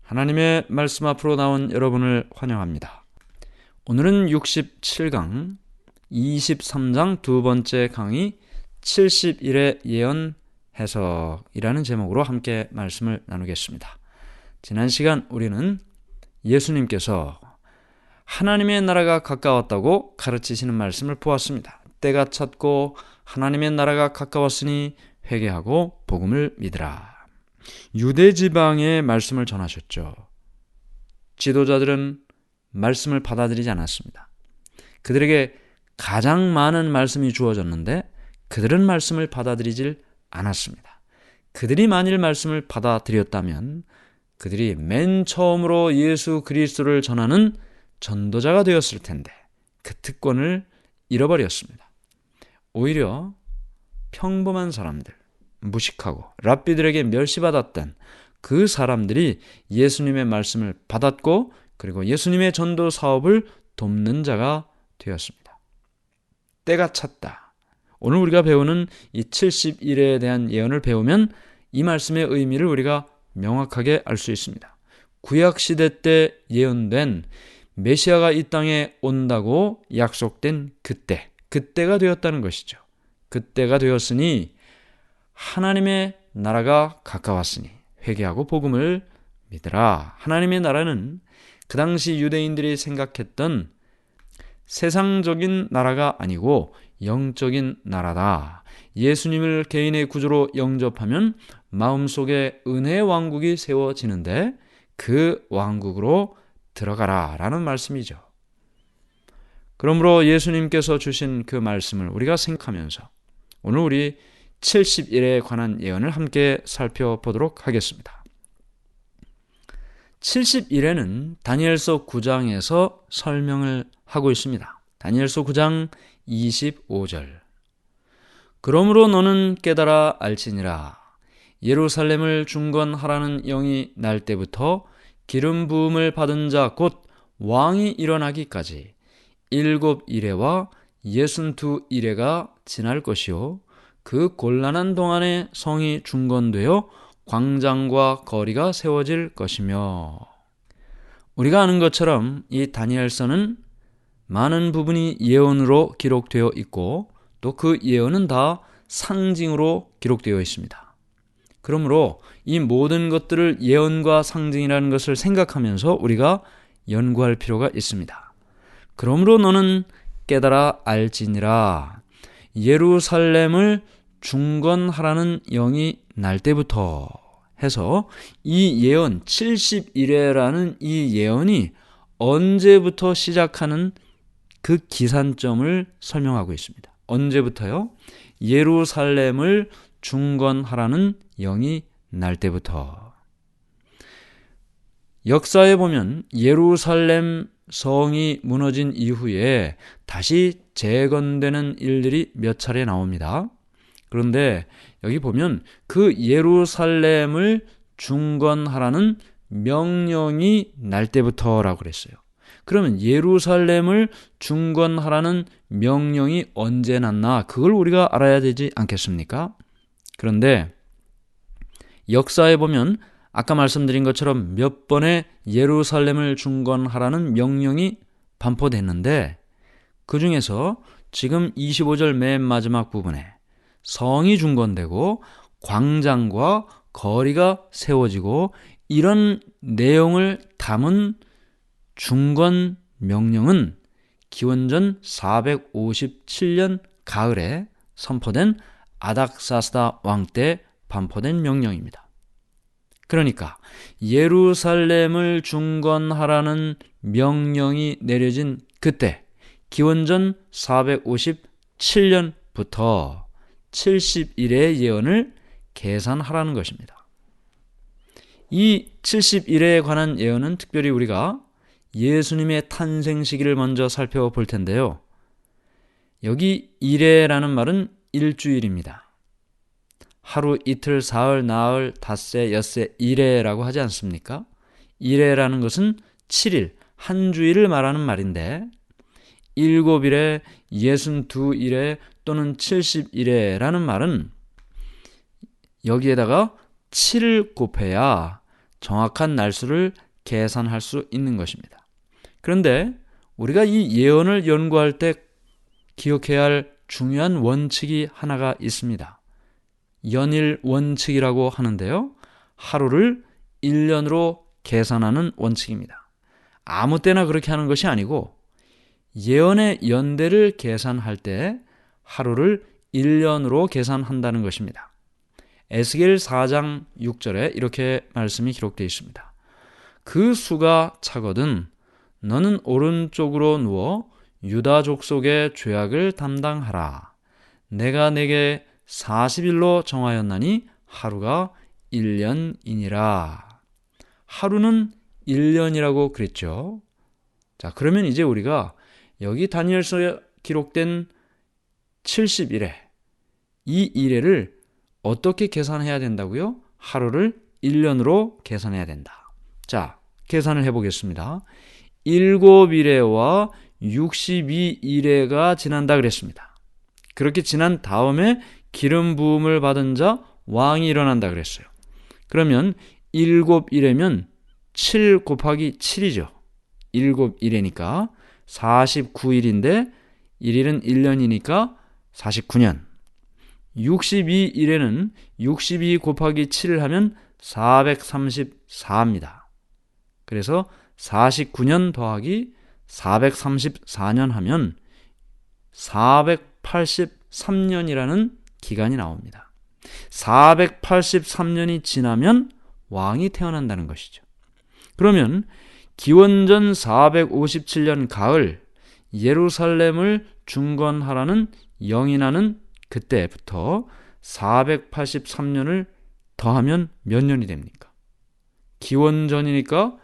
하나님의 말씀 앞으로 나온 여러분을 환영합니다. 오늘은 67강 23장 두 번째 강의 70일의 예언 해석이라는 제목으로 함께 말씀을 나누겠습니다. 지난 시간 우리는 예수님께서 하나님의 나라가 가까웠다고 가르치시는 말씀을 보았습니다. 때가 찼고 하나님의 나라가 가까웠으니 회개하고 복음을 믿으라. 유대 지방의 말씀을 전하셨죠. 지도자들은 말씀을 받아들이지 않았습니다. 그들에게 가장 많은 말씀이 주어졌는데 그들은 말씀을 받아들이질 않았습니다. 그들이 만일 말씀을 받아들였다면 그들이 맨 처음으로 예수 그리스도를 전하는 전도자가 되었을 텐데 그 특권을 잃어버렸습니다. 오히려 평범한 사람들, 무식하고 랍비들에게 멸시받았던 그 사람들이 예수님의 말씀을 받았고 그리고 예수님의 전도 사업을 돕는 자가 되었습니다. 때가 찼다. 오늘 우리가 배우는 이 70일에 대한 예언을 배우면 이 말씀의 의미를 우리가 명확하게 알 수 있습니다. 구약시대 때 예언된 메시아가 이 땅에 온다고 약속된 그때가 되었다는 것이죠. 그때가 되었으니 하나님의 나라가 가까웠으니 회개하고 복음을 믿으라. 하나님의 나라는 그 당시 유대인들이 생각했던 세상적인 나라가 아니고 영적인 나라다. 예수님을 개인의 구주로 영접하면 마음속에 은혜의 왕국이 세워지는데 그 왕국으로 들어가라 라는 말씀이죠. 그러므로 예수님께서 주신 그 말씀을 우리가 생각하면서 오늘 우리 70일에 관한 예언을 함께 살펴보도록 하겠습니다. 70일에는 다니엘서 9장에서 설명을 하고 있습니다. 다니엘서 9장 25절. 그러므로 너는 깨달아 알지니라. 예루살렘을 중건하라는 영이 날 때부터 기름 부음을 받은 자 곧 왕이 일어나기까지 7일에와 62일에가 지날 것이요 그 곤란한 동안에 성이 중건되어 광장과 거리가 세워질 것이며. 우리가 아는 것처럼 이 다니엘서는 많은 부분이 예언으로 기록되어 있고 또 그 예언은 다 상징으로 기록되어 있습니다. 그러므로 이 모든 것들을 예언과 상징이라는 것을 생각하면서 우리가 연구할 필요가 있습니다. 그러므로 너는 깨달아 알지니라. 예루살렘을 중건하라는 영이 날 때부터 해서 이 예언 70일에라는 이 예언이 언제부터 시작하는 그 기산점을 설명하고 있습니다. 언제부터요? 예루살렘을 중건하라는 영이 날 때부터. 역사에 보면 예루살렘 성이 무너진 이후에 다시 재건되는 일들이 몇 차례 나옵니다. 그런데 여기 보면 그 예루살렘을 중건하라는 명령이 날 때부터라고 그랬어요. 그러면 예루살렘을 중건하라는 명령이 언제 났나? 그걸 우리가 알아야 되지 않겠습니까? 그런데 역사에 보면 아까 말씀드린 것처럼 몇 번의 예루살렘을 중건하라는 명령이 반포됐는데 그 중에서 지금 25절 맨 마지막 부분에 성이 중건되고 광장과 거리가 세워지고 이런 내용을 담은 중건 명령은 기원전 457년 가을에 선포된 아닥사스다 왕 때 반포된 명령입니다. 그러니까 예루살렘을 중건하라는 명령이 내려진 그때 기원전 457년부터 70일의 예언을 계산하라는 것입니다. 이 70일에 관한 예언은 특별히 우리가 예수님의 탄생 시기를 먼저 살펴볼 텐데요. 여기 일해라는 말은 일주일입니다. 하루, 이틀, 사흘, 나흘, 닷새, 엿새, 일해라고 하지 않습니까? 일해라는 것은 7일, 한 주일을 말하는 말인데 7일에, 62일에 또는 70일에라는 말은 여기에다가 7을 곱해야 정확한 날수를 계산할 수 있는 것입니다. 그런데 우리가 이 예언을 연구할 때 기억해야 할 중요한 원칙이 하나가 있습니다. 연일 원칙이라고 하는데요. 하루를 1년으로 계산하는 원칙입니다. 아무 때나 그렇게 하는 것이 아니고 예언의 연대를 계산할 때 하루를 1년으로 계산한다는 것입니다. 에스겔 4장 6절에 이렇게 말씀이 기록되어 있습니다. 그 수가 차거든 너는 오른쪽으로 누워 유다 족속의 죄악을 담당하라. 내가 내게 40일로 정하였나니 하루가 1년이니라. 하루는 1년이라고 그랬죠. 자, 그러면 이제 우리가 여기 다니엘서에 기록된 70일에 이 일회를 어떻게 계산해야 된다고요? 하루를 1년으로 계산해야 된다. 자, 계산을 해보겠습니다. 7일회와 62일회가 지난다 그랬습니다. 그렇게 지난 다음에 기름 부음을 받은 자 왕이 일어난다 그랬어요. 그러면 7일회면 7 곱하기 7이죠. 7일회니까 49일인데 1일은 1년이니까 49년. 62일에는 62 곱하기 7을 하면 434입니다. 그래서 49년 더하기 434년 하면 483년이라는 기간이 나옵니다. 483년이 지나면 왕이 태어난다는 것이죠. 그러면 기원전 457년 가을 예루살렘을 중건하라는 영이 나는 그때부터 483년을 더하면 몇 년이 됩니까? 기원전이니까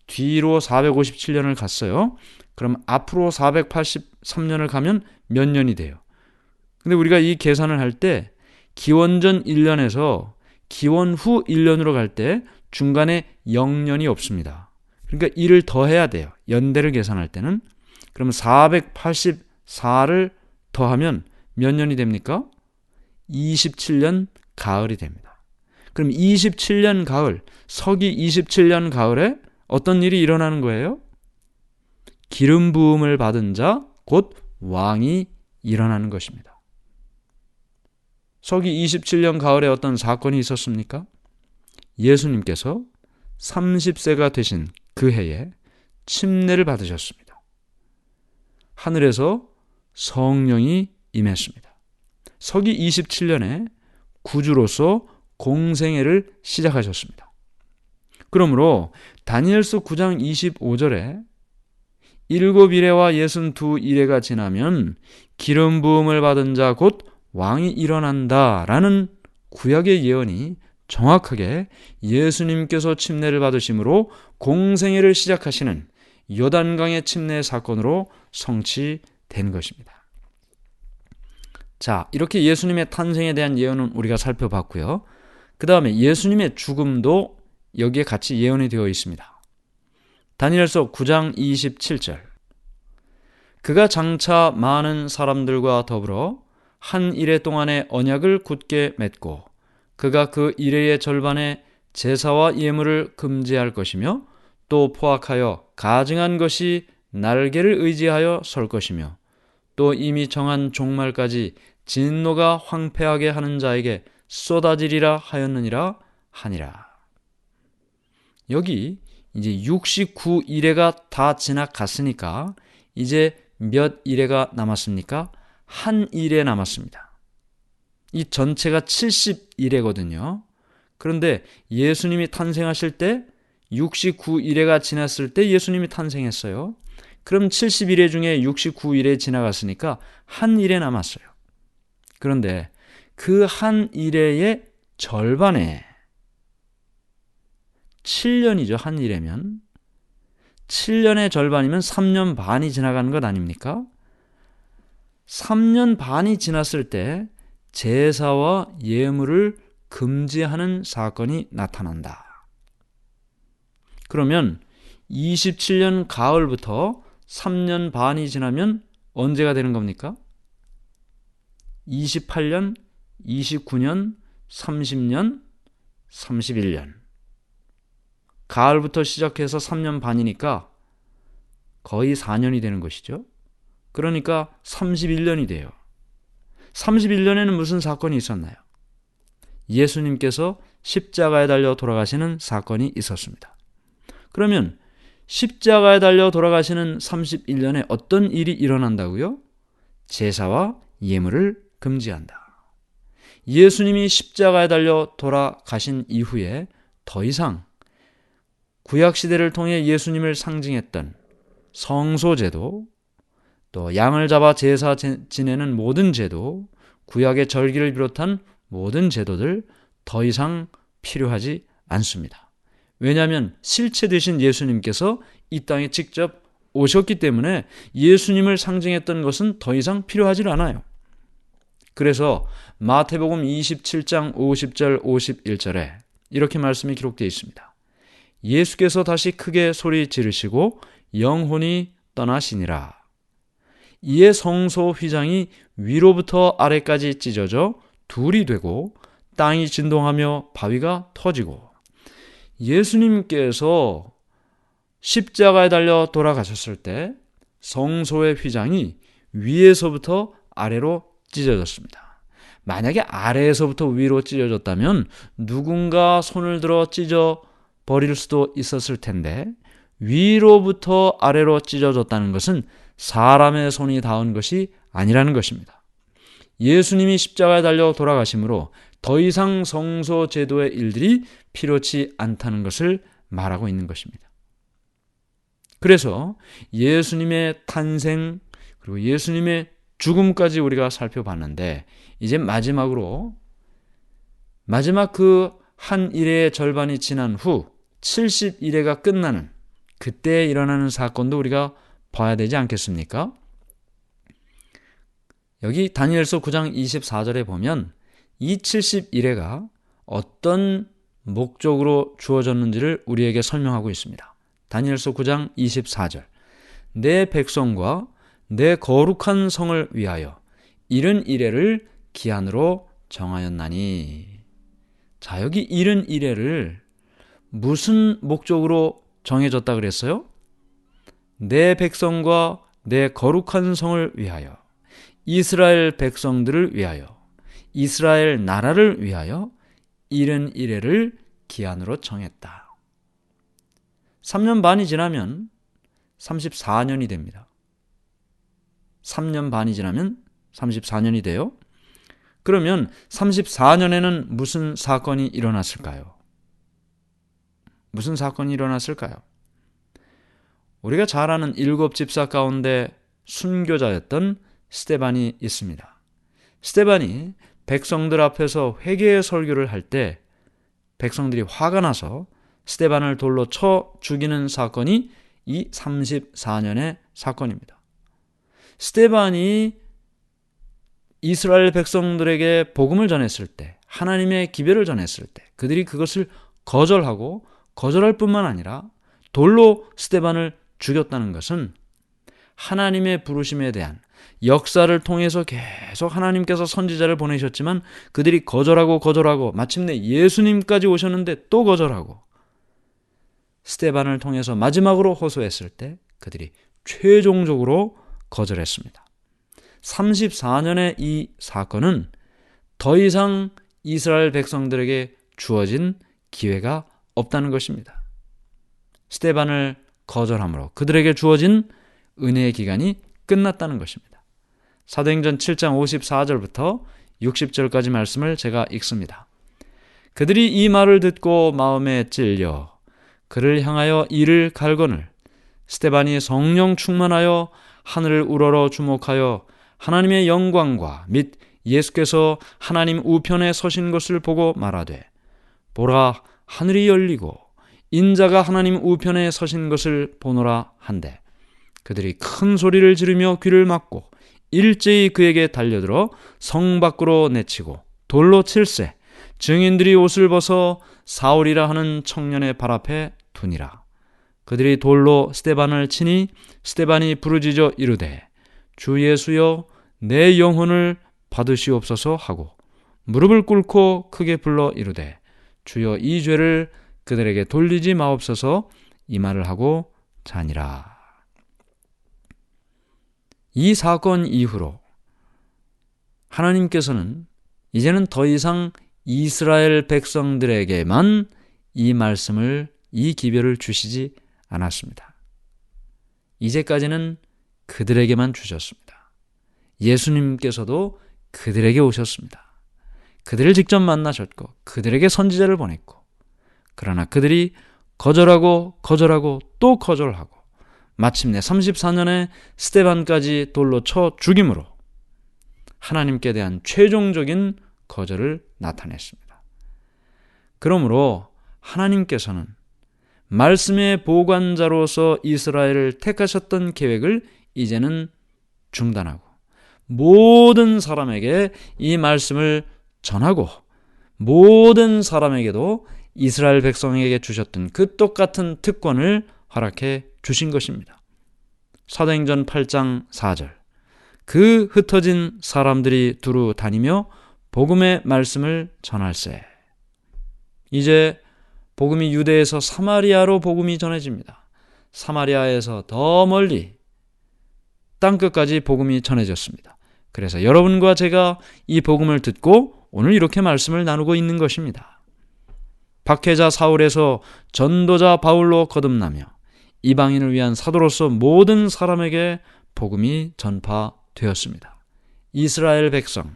뒤로 457년을 갔어요. 그럼 앞으로 483년을 가면 몇 년이 돼요? 근데 우리가 이 계산을 할 때 기원전 1년에서 기원 후 1년으로 갈 때 중간에 0년이 없습니다. 그러니까 1을 더해야 돼요. 연대를 계산할 때는. 그럼 484를 더하면 몇 년이 됩니까? 27년 가을이 됩니다. 그럼 27년 가을, 서기 27년 가을에 어떤 일이 일어나는 거예요? 기름 부음을 받은 자, 곧 왕이 일어나는 것입니다. 서기 27년 가을에 어떤 사건이 있었습니까? 예수님께서 30세가 되신 그 해에 침례를 받으셨습니다. 하늘에서 성령이 임했습니다. 서기 27년에 구주로서 공생애를 시작하셨습니다. 그러므로 다니엘서 9장 25절에 7일회와 62일회가 지나면 기름 부음을 받은 자 곧 왕이 일어난다라는 구약의 예언이 정확하게 예수님께서 침례를 받으심으로 공생애를 시작하시는 요단강의 침례 사건으로 성취된 것입니다. 자, 이렇게 예수님의 탄생에 대한 예언은 우리가 살펴봤고요. 그 다음에 예수님의 죽음도 여기에 같이 예언이 되어 있습니다. 다니엘서 9장 27절. 그가 장차 많은 사람들과 더불어 한 일해 동안의 언약을 굳게 맺고 그가 그 일해의 절반에 제사와 예물을 금지할 것이며 또 포악하여 가증한 것이 날개를 의지하여 설 것이며 또 이미 정한 종말까지 진노가 황폐하게 하는 자에게 쏟아지리라 하였느니라 하니라. 여기 이제 69일회가 다 지나갔으니까 이제 몇 일회가 남았습니까? 한 일회 남았습니다. 이 전체가 70일회거든요. 그런데 예수님이 탄생하실 때 69일회가 지났을 때 예수님이 탄생했어요. 그럼 71회 중에 69일회 지나갔으니까 한 일회 남았어요. 그런데 그 한 일회의 절반에 7년이죠. 한 일회면 7년의 절반이면 3년 반이 지나가는 것 아닙니까? 3년 반이 지났을 때 제사와 예물을 금지하는 사건이 나타난다. 그러면 27년 가을부터 3년 반이 지나면 언제가 되는 겁니까? 28년, 29년, 30년, 31년. 가을부터 시작해서 3년 반이니까 거의 4년이 되는 것이죠. 그러니까 31년이 돼요. 31년에는 무슨 사건이 있었나요? 예수님께서 십자가에 달려 돌아가시는 사건이 있었습니다. 그러면 십자가에 달려 돌아가시는 31년에 어떤 일이 일어난다고요? 제사와 예물을 금지한다. 예수님이 십자가에 달려 돌아가신 이후에 더 이상 구약시대를 통해 예수님을 상징했던 성소제도, 또 양을 잡아 제사 지내는 모든 제도, 구약의 절기를 비롯한 모든 제도들 더 이상 필요하지 않습니다. 왜냐하면 실체 되신 예수님께서 이 땅에 직접 오셨기 때문에 예수님을 상징했던 것은 더 이상 필요하지 않아요. 그래서 마태복음 27장 50절 51절에 이렇게 말씀이 기록되어 있습니다. 예수께서 다시 크게 소리 지르시고 영혼이 떠나시니라. 이에 성소 휘장이 위로부터 아래까지 찢어져 둘이 되고 땅이 진동하며 바위가 터지고, 예수님께서 십자가에 달려 돌아가셨을 때 성소의 휘장이 위에서부터 아래로 찢어졌습니다. 만약에 아래에서부터 위로 찢어졌다면 누군가 손을 들어 찢어 버릴 수도 있었을 텐데, 위로부터 아래로 찢어졌다는 것은 사람의 손이 닿은 것이 아니라는 것입니다. 예수님이 십자가에 달려 돌아가심으로 더 이상 성소 제도의 일들이 필요치 않다는 것을 말하고 있는 것입니다. 그래서 예수님의 탄생 그리고 예수님의 죽음까지 우리가 살펴봤는데, 이제 마지막 그 한 일회의 절반이 지난 후 70일회가 끝나는 그때 일어나는 사건도 우리가 봐야 되지 않겠습니까? 여기 다니엘서 9장 24절에 보면 이 70일회가 어떤 목적으로 주어졌는지를 우리에게 설명하고 있습니다. 다니엘서 9장 24절. 내 백성과 내 거룩한 성을 위하여 71회를 기한으로 정하였나니. 자, 여기 71회를 무슨 목적으로 정해졌다 그랬어요? 내 백성과 내 거룩한 성을 위하여, 이스라엘 백성들을 위하여, 이스라엘 나라를 위하여 71회를 기한으로 정했다. 3년 반이 지나면 34년이 됩니다. 3년 반이 지나면 34년이 돼요. 그러면 34년에는 무슨 사건이 일어났을까요? 무슨 사건이 일어났을까요? 우리가 잘 아는 7 집사 가운데 순교자였던 스데반이 있습니다. 스데반이 백성들 앞에서 회개의 설교를 할 때 백성들이 화가 나서 스데반을 돌로 쳐 죽이는 사건이 이 34년의 사건입니다. 스데반이 이스라엘 백성들에게 복음을 전했을 때, 하나님의 기별을 전했을 때 그들이 그것을 거절하고, 거절할 뿐만 아니라 돌로 스데반을 죽였다는 것은 하나님의 부르심에 대한, 역사를 통해서 계속 하나님께서 선지자를 보내셨지만 그들이 거절하고 마침내 예수님까지 오셨는데 또 거절하고, 스데반을 통해서 마지막으로 호소했을 때 그들이 최종적으로 거절했습니다. 34년의 이 사건은 더 이상 이스라엘 백성들에게 주어진 기회가 없다는 것입니다. 스데반을 거절함으로 그들에게 주어진 은혜의 기간이 끝났다는 것입니다. 사도행전 7장 54절부터 60절까지 말씀을 제가 읽습니다. 그들이 이 말을 듣고 마음에 찔려 그를 향하여 이를 갈거늘 스데반이 성령 충만하여 하늘을 우러러 주목하여 하나님의 영광과 및 예수께서 하나님 우편에 서신 것을 보고 말하되, 보라, 하늘이 열리고 인자가 하나님 우편에 서신 것을 보노라 한데, 그들이 큰 소리를 지르며 귀를 막고 일제히 그에게 달려들어 성 밖으로 내치고 돌로 칠세, 증인들이 옷을 벗어 사울이라 하는 청년의 발 앞에 두니라. 그들이 돌로 스데반을 치니 스데반이 부르짖어 이르되, 주 예수여 내 영혼을 받으시옵소서 하고 무릎을 꿇고 크게 불러 이르되, 주여 이 죄를 그들에게 돌리지 마옵소서 이 말을 하고 자니라. 이 사건 이후로 하나님께서는 이제는 더 이상 이스라엘 백성들에게만 이 말씀을, 이 기별을 주시지 않았습니다. 이제까지는 그들에게만 주셨습니다. 예수님께서도 그들에게 오셨습니다. 그들을 직접 만나셨고 그들에게 선지자를 보냈고, 그러나 그들이 거절하고 또 거절하고 마침내 34년에 스데반까지 돌로 쳐 죽임으로 하나님께 대한 최종적인 거절을 나타냈습니다. 그러므로 하나님께서는 말씀의 보관자로서 이스라엘을 택하셨던 계획을 이제는 중단하고 모든 사람에게 이 말씀을 전하고 모든 사람에게도 이스라엘 백성에게 주셨던 그 똑같은 특권을 허락해 주신 것입니다. 사도행전 8장 4절, 그 흩어진 사람들이 두루 다니며 복음의 말씀을 전할세. 이제 복음이 유대에서 사마리아로 복음이 전해집니다. 사마리아에서 더 멀리 땅끝까지 복음이 전해졌습니다. 그래서 여러분과 제가 이 복음을 듣고 오늘 이렇게 말씀을 나누고 있는 것입니다. 박해자 사울에서 전도자 바울로 거듭나며 이방인을 위한 사도로서 모든 사람에게 복음이 전파되었습니다. 이스라엘 백성,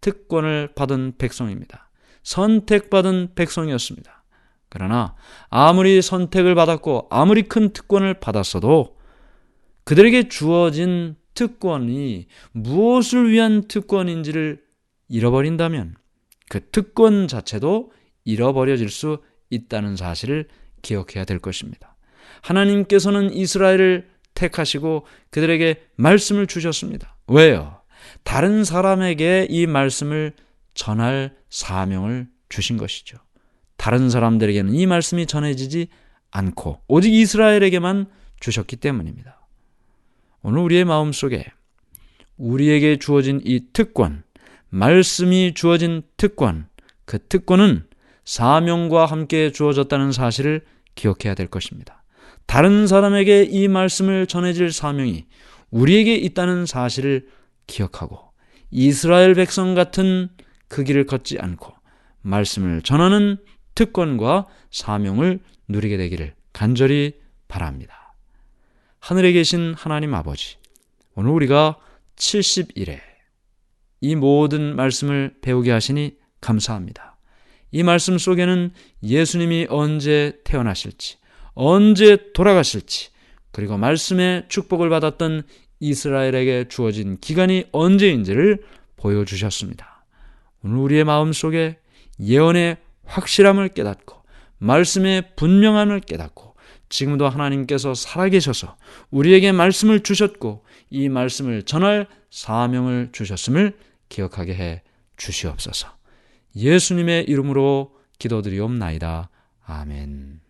특권을 받은 백성입니다. 선택받은 백성이었습니다. 그러나 아무리 선택을 받았고 아무리 큰 특권을 받았어도 그들에게 주어진 특권이 무엇을 위한 특권인지를 잃어버린다면 그 특권 자체도 잃어버려질 수 있다는 사실을 기억해야 될 것입니다. 하나님께서는 이스라엘을 택하시고 그들에게 말씀을 주셨습니다. 왜요? 다른 사람에게 이 말씀을 전할 사명을 주신 것이죠. 다른 사람들에게는 이 말씀이 전해지지 않고 오직 이스라엘에게만 주셨기 때문입니다. 오늘 우리의 마음속에 우리에게 주어진 이 특권, 말씀이 주어진 특권, 그 특권은 사명과 함께 주어졌다는 사실을 기억해야 될 것입니다. 다른 사람에게 이 말씀을 전해질 사명이 우리에게 있다는 사실을 기억하고 이스라엘 백성 같은 그 길을 걷지 않고 말씀을 전하는 특권과 사명을 누리게 되기를 간절히 바랍니다. 하늘에 계신 하나님 아버지, 오늘 우리가 70일에 이 모든 말씀을 배우게 하시니 감사합니다. 이 말씀 속에는 예수님이 언제 태어나실지, 언제 돌아가실지, 그리고 말씀의 축복을 받았던 이스라엘에게 주어진 기간이 언제인지를 보여주셨습니다. 오늘 우리의 마음속에 예언의 확실함을 깨닫고 말씀의 분명함을 깨닫고 지금도 하나님께서 살아계셔서 우리에게 말씀을 주셨고 이 말씀을 전할 사명을 주셨음을 기억하게 해 주시옵소서. 예수님의 이름으로 기도드리옵나이다. 아멘.